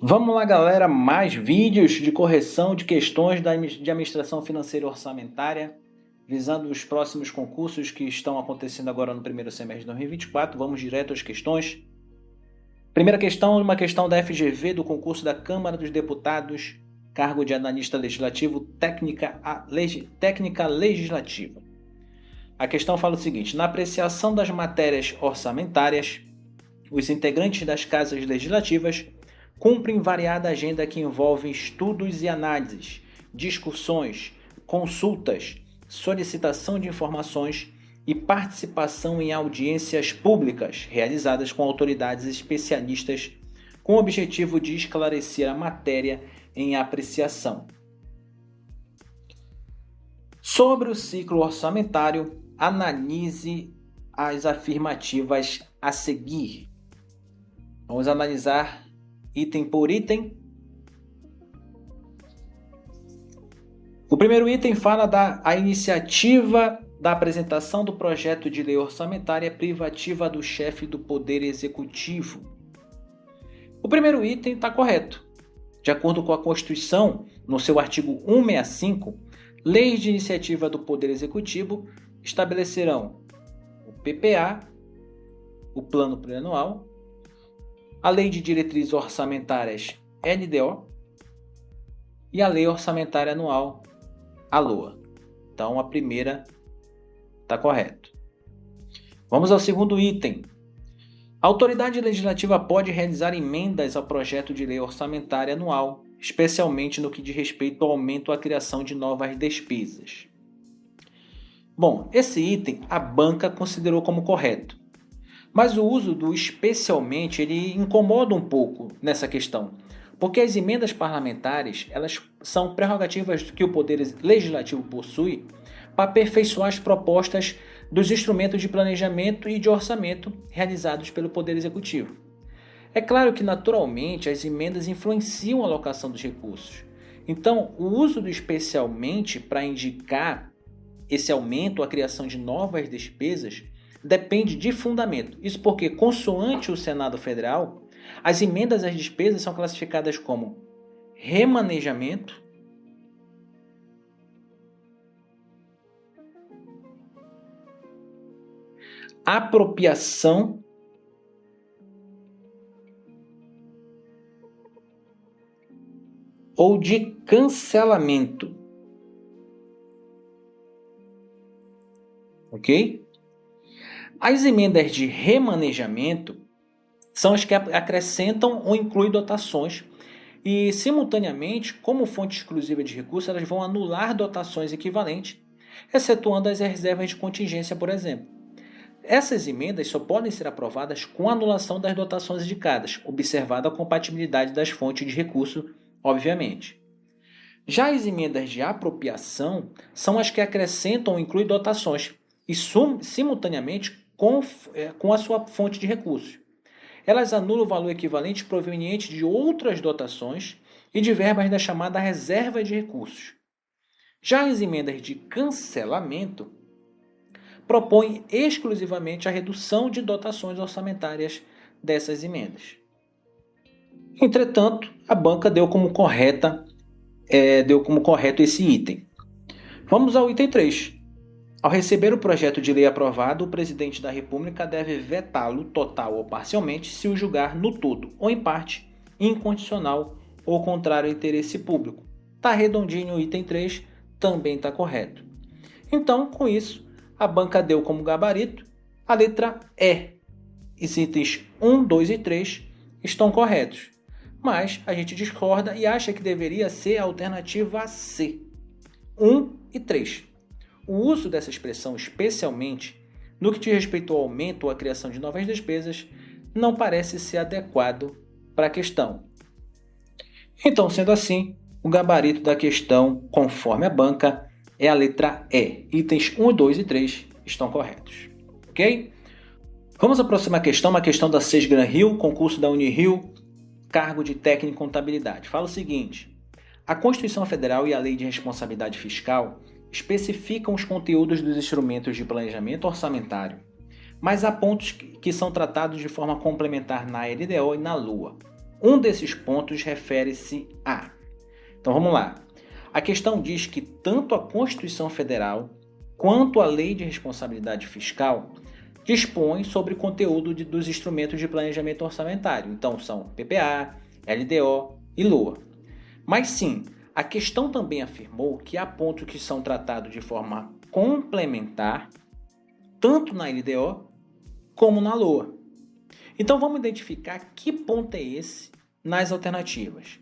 Vamos lá, galera, mais vídeos de correção de questões de administração financeira e orçamentária, visando os próximos concursos que estão acontecendo agora no primeiro semestre de 2024. Vamos direto às questões. Primeira questão, uma questão da FGV do concurso da Câmara dos Deputados, cargo de analista legislativo, técnica legislativa. A questão fala o seguinte: na apreciação das matérias orçamentárias, os integrantes das casas legislativas cumprem variada agenda que envolve estudos e análises, discussões, consultas, solicitação de informações e participação em audiências públicas realizadas com autoridades especialistas com o objetivo de esclarecer a matéria em apreciação. Sobre o ciclo orçamentário, analise as afirmativas a seguir. Vamos analisar item por item. O primeiro item fala da iniciativa da apresentação do projeto de lei orçamentária privativa do chefe do Poder Executivo. O primeiro item está correto. De acordo com a Constituição, no seu artigo 165, leis de iniciativa do Poder Executivo estabelecerão o PPA, o Plano Plurianual, a Lei de Diretrizes Orçamentárias, LDO, e a Lei Orçamentária Anual, a LOA. Então, a primeira está correta. Vamos ao segundo item. A autoridade legislativa pode realizar emendas ao projeto de lei orçamentária anual, especialmente no que diz respeito ao aumento ou à criação de novas despesas. Bom, esse item a banca considerou como correto. Mas o uso do especialmente ele incomoda um pouco nessa questão, porque as emendas parlamentares elas são prerrogativas que o Poder Legislativo possui para aperfeiçoar as propostas dos instrumentos de planejamento e de orçamento realizados pelo Poder Executivo. É claro que, naturalmente, as emendas influenciam a alocação dos recursos. Então, o uso do especialmente para indicar esse aumento, a criação de novas despesas, depende de fundamento. Isso porque, consoante o Senado Federal, as emendas às despesas são classificadas como remanejamento, apropriação ou de cancelamento. Ok? As emendas de remanejamento são as que acrescentam ou incluem dotações e, simultaneamente, como fonte exclusiva de recursos, elas vão anular dotações equivalentes, excetuando as reservas de contingência, por exemplo. Essas emendas só podem ser aprovadas com a anulação das dotações indicadas, observada a compatibilidade das fontes de recurso, obviamente. Já as emendas de apropriação são as que acrescentam ou incluem dotações e, simultaneamente, com a sua fonte de recursos. Elas anulam o valor equivalente proveniente de outras dotações e de verbas da chamada reserva de recursos. Já as emendas de cancelamento propõem exclusivamente a redução de dotações orçamentárias dessas emendas. Entretanto, a banca deu como correto esse item. Vamos ao item 3. Ao receber o projeto de lei aprovado, o presidente da República deve vetá-lo total ou parcialmente se o julgar no todo ou em parte incondicional ou contrário ao interesse público. Está redondinho o item 3, também está correto. Então, com isso, a banca deu como gabarito a letra E. Os itens 1, 2 e 3 estão corretos, mas a gente discorda e acha que deveria ser a alternativa C, 1 e 3. O uso dessa expressão, especialmente no que diz respeito ao aumento ou à criação de novas despesas, não parece ser adequado para a questão. Então, sendo assim, o gabarito da questão, conforme a banca, é a letra E. Itens 1, 2 e 3 estão corretos. Ok? Vamos à próxima questão, uma questão da Sesgran Rio, concurso da Unirio, cargo de técnico em contabilidade. Fala o seguinte: a Constituição Federal e a Lei de Responsabilidade Fiscal especificam os conteúdos dos instrumentos de planejamento orçamentário, mas há pontos que são tratados de forma complementar na LDO e na LOA. Um desses pontos refere-se a... Então vamos lá. A questão diz que tanto a Constituição Federal quanto a Lei de Responsabilidade Fiscal dispõem sobre o conteúdo dos instrumentos de planejamento orçamentário. Então são PPA, LDO e LOA. Mas sim, a questão também afirmou que há pontos que são tratados de forma complementar, tanto na LDO como na LOA. Então vamos identificar que ponto é esse nas alternativas.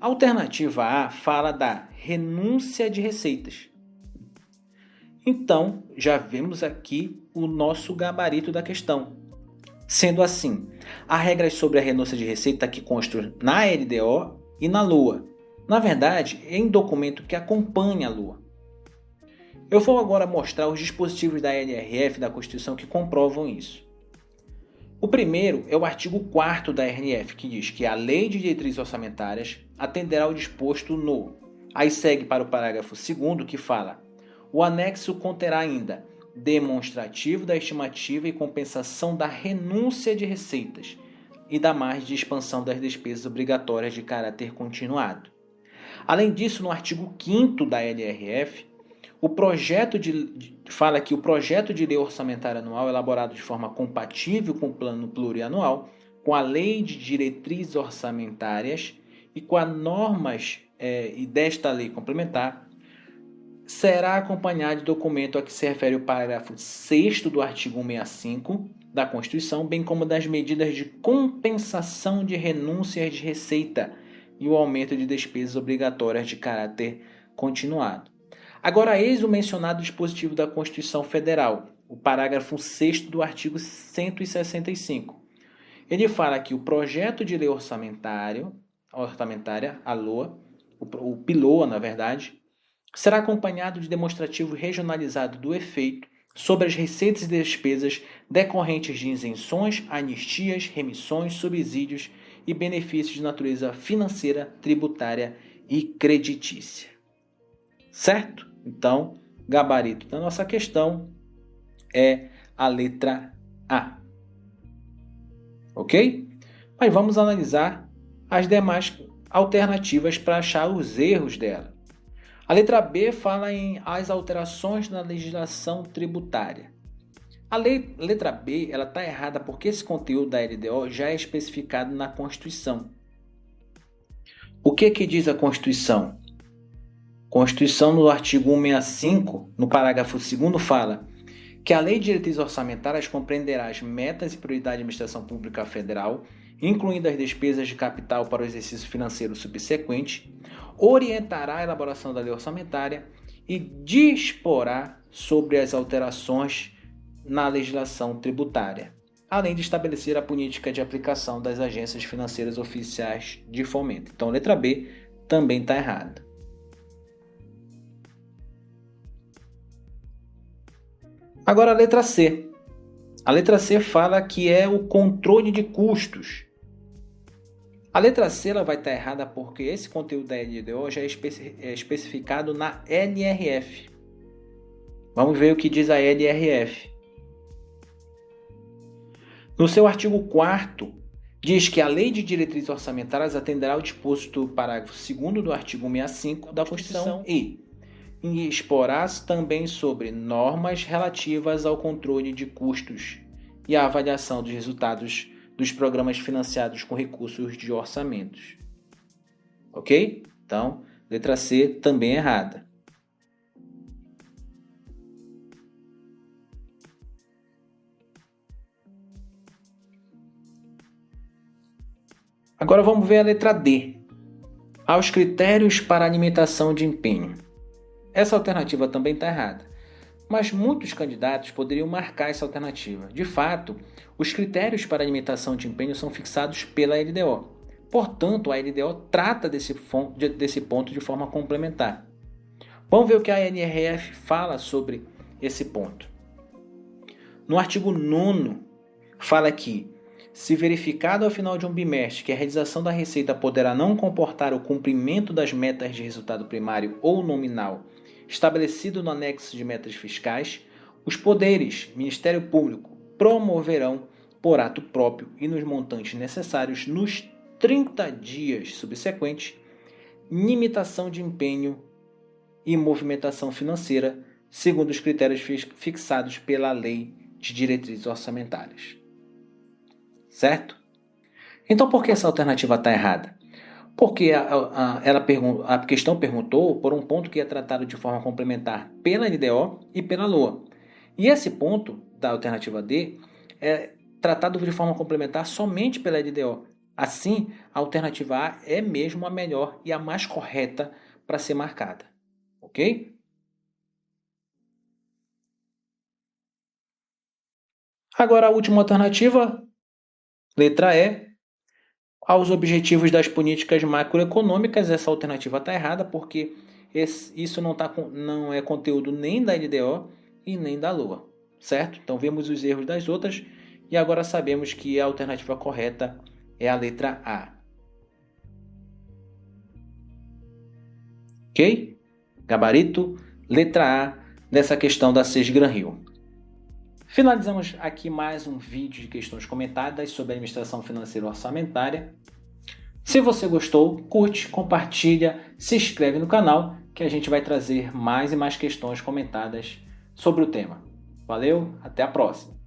A alternativa A fala da renúncia de receitas. Então, já vemos aqui o nosso gabarito da questão. Sendo assim, há regras sobre a renúncia de receita que constam na LDO e na LOA. Na verdade, é em documento que acompanha a LOA. Eu vou agora mostrar os dispositivos da LRF da Constituição que comprovam isso. O primeiro é o artigo 4º da RNF, que diz que a Lei de Diretrizes Orçamentárias atenderá ao disposto no... Aí segue para o parágrafo 2º, que fala: o anexo conterá ainda demonstrativo da estimativa e compensação da renúncia de receitas e da margem de expansão das despesas obrigatórias de caráter continuado. Além disso, no artigo 5º da LRF, fala que o projeto de lei orçamentária anual elaborado de forma compatível com o plano plurianual, com a lei de diretrizes orçamentárias e com as normas desta lei complementar, será acompanhado de documento a que se refere o parágrafo 6º do artigo 165 da Constituição, bem como das medidas de compensação de renúncias de receita e o aumento de despesas obrigatórias de caráter continuado. Agora, eis o mencionado dispositivo da Constituição Federal, o parágrafo 6º do artigo 165. Ele fala que o projeto de lei orçamentária, a LOA, o PILOA, na verdade, será acompanhado de demonstrativo regionalizado do efeito sobre as receitas e despesas decorrentes de isenções, anistias, remissões, subsídios e benefícios de natureza financeira, tributária e creditícia. Certo? Então, gabarito da nossa questão é a letra A. Ok? Mas vamos analisar as demais alternativas para achar os erros dela. A letra B fala em as alterações na legislação tributária. A letra B está errada porque esse conteúdo da LDO já é especificado na Constituição. O que diz a Constituição? Constituição, no artigo 165, no parágrafo 2º, fala que a Lei de Diretrizes Orçamentárias compreenderá as metas e prioridades da Administração Pública Federal, incluindo as despesas de capital para o exercício financeiro subsequente, orientará a elaboração da lei orçamentária e disporá sobre as alterações na legislação tributária, além de estabelecer a política de aplicação das agências financeiras oficiais de fomento. Então, a letra B também está errada. Agora a letra C. A letra C fala que é o controle de custos. A letra C ela vai estar errada porque esse conteúdo da LDO já é especificado na LRF. Vamos ver o que diz a LRF. No seu artigo 4º, diz que a Lei de Diretrizes Orçamentárias atenderá ao disposto do parágrafo 2º do artigo 165 da Constituição e exporá-se também sobre normas relativas ao controle de custos e à avaliação dos resultados dos programas financiados com recursos de orçamentos. Ok? Então, letra C também errada. Agora vamos ver a letra D. Aos critérios para alimentação de empenho. Essa alternativa também está errada, mas muitos candidatos poderiam marcar essa alternativa. De fato, os critérios para alimentação de empenho são fixados pela LDO. Portanto, a LDO trata desse ponto de forma complementar. Vamos ver o que a NRF fala sobre esse ponto. No artigo 9º, fala que, se verificado ao final de um bimestre que a realização da receita poderá não comportar o cumprimento das metas de resultado primário ou nominal estabelecido no anexo de metas fiscais, os poderes, Ministério Público, promoverão, por ato próprio e nos montantes necessários, nos 30 dias subsequentes, limitação de empenho e movimentação financeira, segundo os critérios fixados pela Lei de Diretrizes Orçamentárias. Certo? Então, por que essa alternativa está errada? Porque a questão perguntou por um ponto que é tratado de forma complementar pela LDO e pela LOA. E esse ponto da alternativa D é tratado de forma complementar somente pela LDO. Assim, a alternativa A é mesmo a melhor e a mais correta para ser marcada. Ok? Agora a última alternativa, letra E. Aos objetivos das políticas macroeconômicas, essa alternativa está errada, porque isso não é conteúdo nem da LDO e nem da LOA, certo? Então vemos os erros das outras e agora sabemos que a alternativa correta é a letra A. Ok? Gabarito, letra A, dessa questão da Sesgran-Hill. Finalizamos aqui mais um vídeo de questões comentadas sobre a administração financeira orçamentária. Se você gostou, curte, compartilha, se inscreve no canal que a gente vai trazer mais e mais questões comentadas sobre o tema. Valeu, até a próxima!